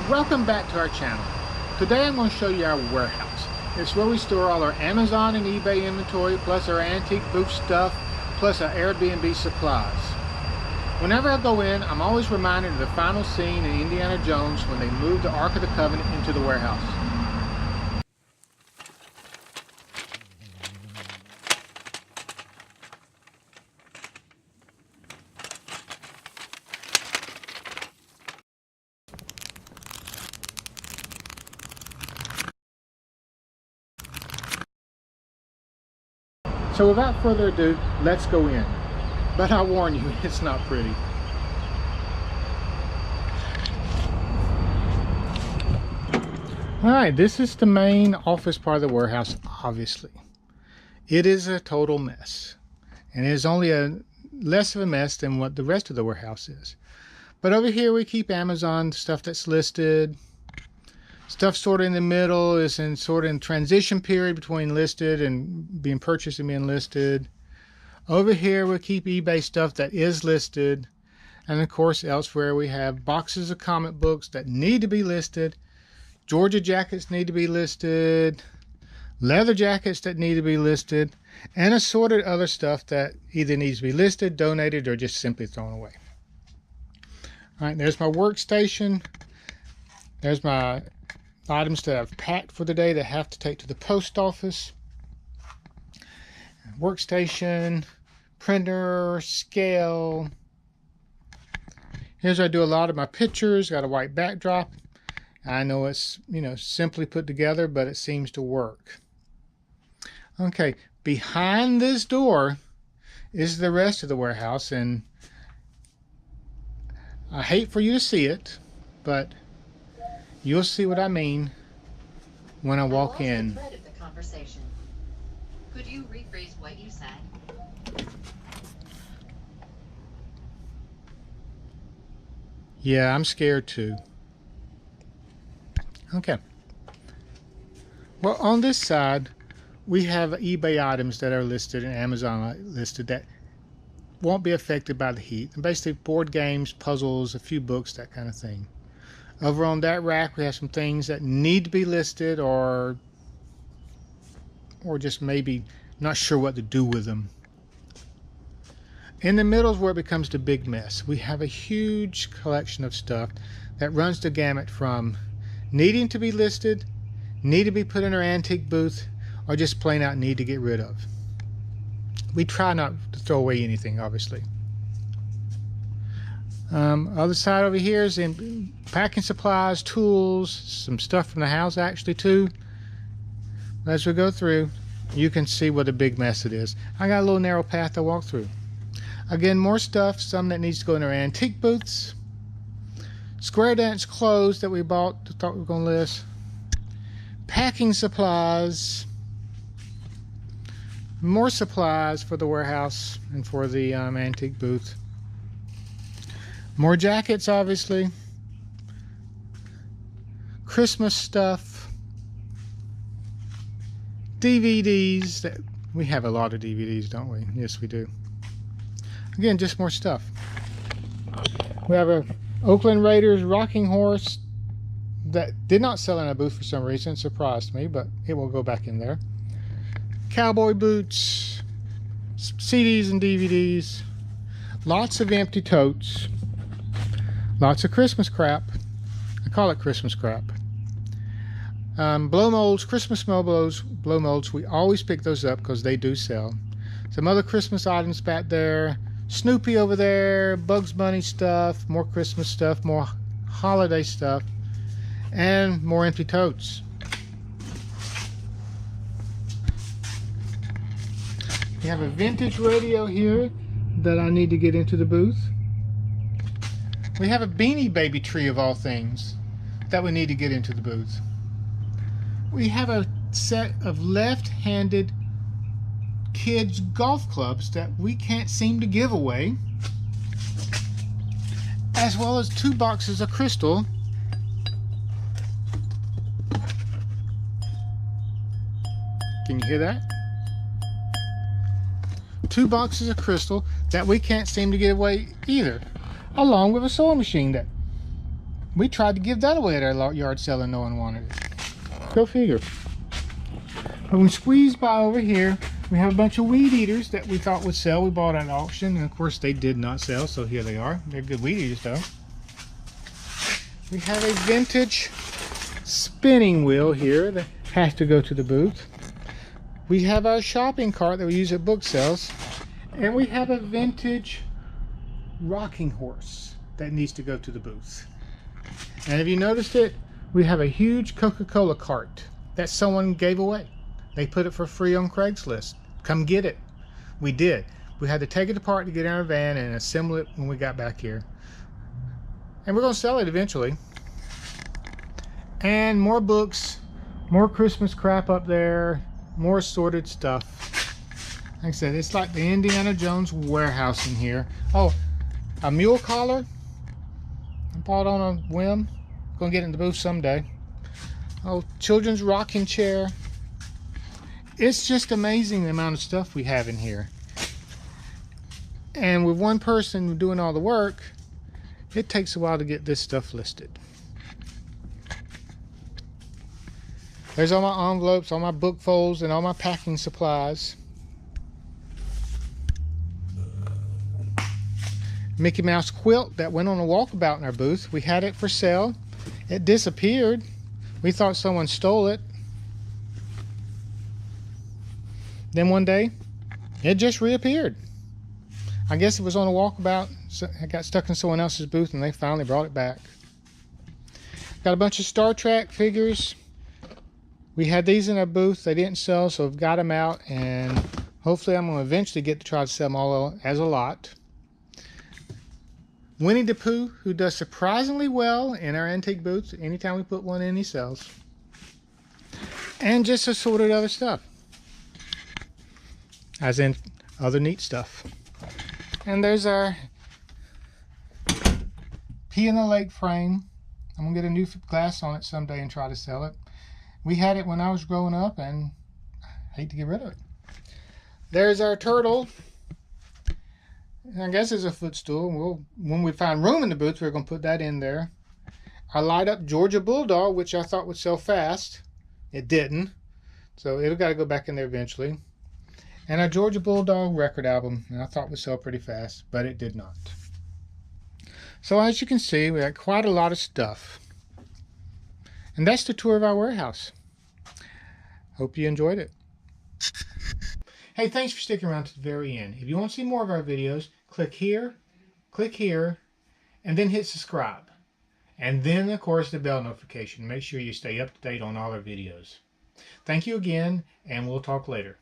Welcome back to our channel. Today I'm going to show you our warehouse. It's where we store all our Amazon and eBay inventory, plus our antique booth stuff, plus our Airbnb supplies. Whenever I go in, I'm always reminded of the final scene in Indiana Jones when they moved the Ark of the Covenant into the warehouse. So without further ado, let's go in. But I warn you, it's not pretty. Alright, this is the main office part of the warehouse, obviously. It is a total mess. And it is only less of a mess than what the rest of the warehouse is. But over here we keep Amazon stuff that's listed. Stuff sort of in the middle is in sort of in transition period between listed and being purchased and being listed. Over here we keep eBay stuff that is listed. And of course elsewhere we have boxes of comic books that need to be listed. Georgia jackets need to be listed. Leather jackets that need to be listed. And assorted other stuff that either needs to be listed, donated, or just simply thrown away. Alright, there's my workstation. There's my items that I've packed for the day that I have to take to the post office. Workstation, printer, scale. Here's where I do a lot of my pictures. Got a white backdrop. I know it's, simply put together, but it seems to work. Okay, behind this door is the rest of the warehouse, and I hate for you to see it, but you'll see what I mean when I walk in. The thread of the conversation. Could you rephrase what you said? Yeah, I'm scared too. Okay. Well, on this side, we have eBay items that are listed and Amazon listed that won't be affected by the heat. And basically board games, puzzles, a few books, that kind of thing. Over on that rack we have some things that need to be listed or just maybe not sure what to do with them. In the middle is where it becomes the big mess. We have a huge collection of stuff that runs the gamut from needing to be listed, need to be put in our antique booth, or just plain out need to get rid of. We try not to throw away anything, obviously. Other side over here is in packing supplies, tools, some stuff from the house actually too. As we go through, you can see what a big mess it is. I got a little narrow path to walk through. Again, more stuff, some that needs to go in our antique booths. Square dance clothes that we bought, thought we were going to list. Packing supplies. More supplies for the warehouse and for the antique booth. More jackets, obviously. Christmas stuff. DVDs. We have a lot of DVDs, don't we? Yes, we do. Again, just more stuff. We have a Oakland Raiders rocking horse that did not sell in a booth for some reason. It surprised me, but it will go back in there. Cowboy boots. CDs and DVDs. Lots of empty totes. Lots of Christmas crap. I call it Christmas crap. Blow molds, Christmas blow molds. We always pick those up because they do sell. Some other Christmas items back there. Snoopy over there. Bugs Bunny stuff. More Christmas stuff. More holiday stuff. And more empty totes. We have a vintage radio here that I need to get into the booth. We have a Beanie Baby tree of all things that we need to get into the booth. We have a set of left-handed kids golf clubs that we can't seem to give away, as well as 2 boxes of crystal. Can you hear that? 2 boxes of crystal that we can't seem to give away either, along with a sewing machine that We tried to give that away at our yard sale and no one wanted it. Go figure. When we squeeze by over here, we have a bunch of weed eaters that we thought would sell. We bought at auction, and of course they did not sell, so here they are. They're good weed eaters though. We have a vintage spinning wheel here that has to go to the booth. We have our shopping cart that we use at book sales, and we have a vintage rocking horse that needs to go to the booth. And if you noticed it, we have a huge Coca-Cola cart that someone gave away. They put it for free on Craigslist. Come get it. We did. We had to take it apart to get in our van and assemble it when we got back here. And we're going to sell it eventually. And more books, more Christmas crap up there, more assorted stuff. Like I said, it's like the Indiana Jones warehouse in here. Oh, a mule collar. I bought on a whim. Gonna get it in the booth someday. Oh, children's rocking chair. It's just amazing the amount of stuff we have in here. And with one person doing all the work, it takes a while to get this stuff listed. There's all my envelopes, all my book folds, and all my packing supplies. Mickey Mouse quilt that went on a walkabout in our booth. We had it for sale. It disappeared. We thought someone stole it. Then one day, it just reappeared. I guess it was on a walkabout. So it got stuck in someone else's booth and they finally brought it back. Got a bunch of Star Trek figures. We had these in our booth. They didn't sell, so I've got them out. And hopefully I'm going to eventually get to try to sell them all as a lot. Winnie the Pooh, who does surprisingly well in our antique booths. Anytime we put one in, he sells. And just assorted other stuff. As in other neat stuff. And there's our Pea in the Lake frame. I'm going to get a new glass on it someday and try to sell it. We had it when I was growing up and I hate to get rid of it. There's our turtle. I guess it's a footstool. When we find room in the booth, we're going to put that in there. Our light up Georgia Bulldog, which I thought would sell fast. It didn't. So it'll got to go back in there eventually. And our Georgia Bulldog record album, I thought would sell pretty fast, but it did not. So as you can see, we got quite a lot of stuff. And that's the tour of our warehouse. Hope you enjoyed it. Hey, thanks for sticking around to the very end. If you want to see more of our videos, click here, and then hit subscribe. And then, of course, the bell notification. Make sure you stay up to date on all our videos. Thank you again, and we'll talk later.